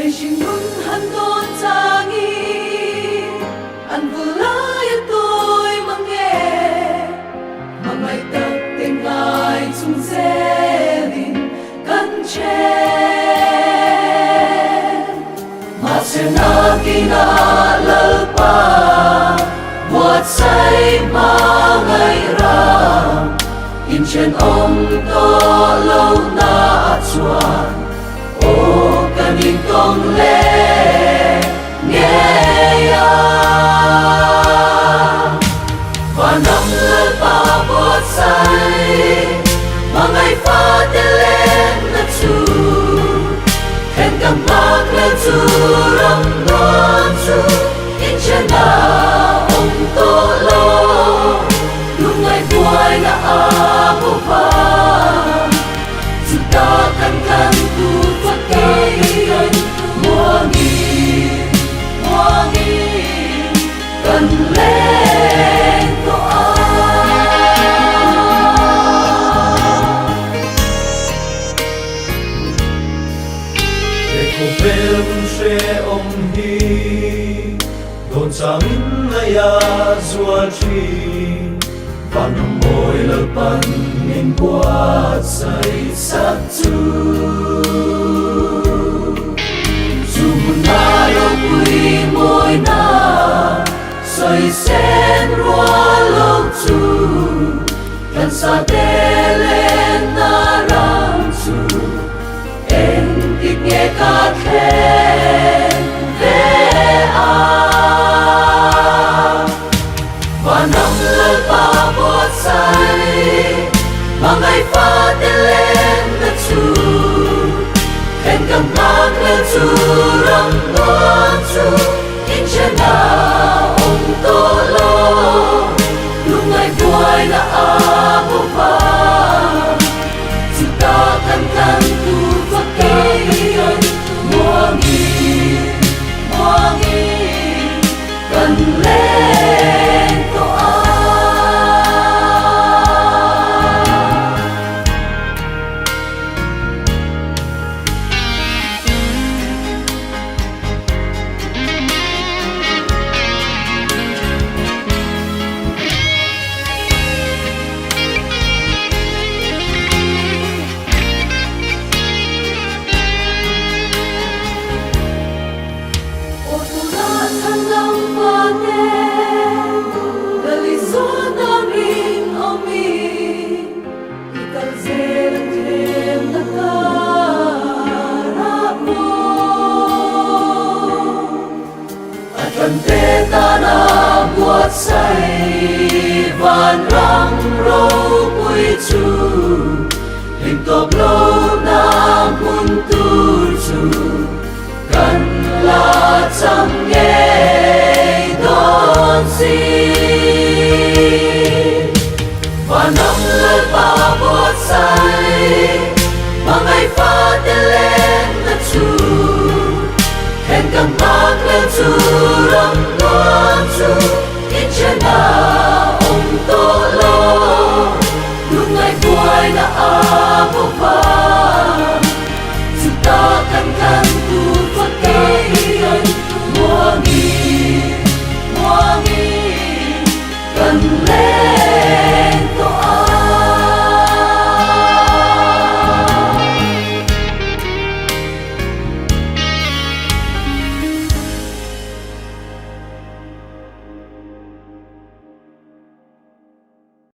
Sinun handon tangi An bulay tôi mang nghe Mangay tag tingay chung zelin kan chen Masena kinalalpa Buat say mangay ram In chen om to lâu na at suan O kaning tong le nghe ya Và năm lơ pa buat say Mangay pha te lên na chu Khen kam bak le chu ram non chu In chen na om to lo Lúc ngày buai na a bo pa Chu ta kan kan tu phát cây Muangin kan lên doa để cô phim sẽ ông hi đồn sáng ngaya zua chi và nằm môi lơ pan nghìn quát say sát chu Quy môi na xoay sen rua lâu chu Kan sa te lên na ram chu En ít nghe ca khen ve a Và năm lơ pa buat say Mangay pha te lên na chu Khen kam bak le chu ram non chu In chen na om to lo Lúc ngày buai na a bo pa Chu ta kan kan tu phát cây Muangin kan lên doa Kan te ta na buat say van rang ro pui chu Lim top lo na mun tur chu Kan la cham nghe don si Và năm lơ pa buat say Mangay pha te lên na chu Khen kam bak le chu ram non chu In chen na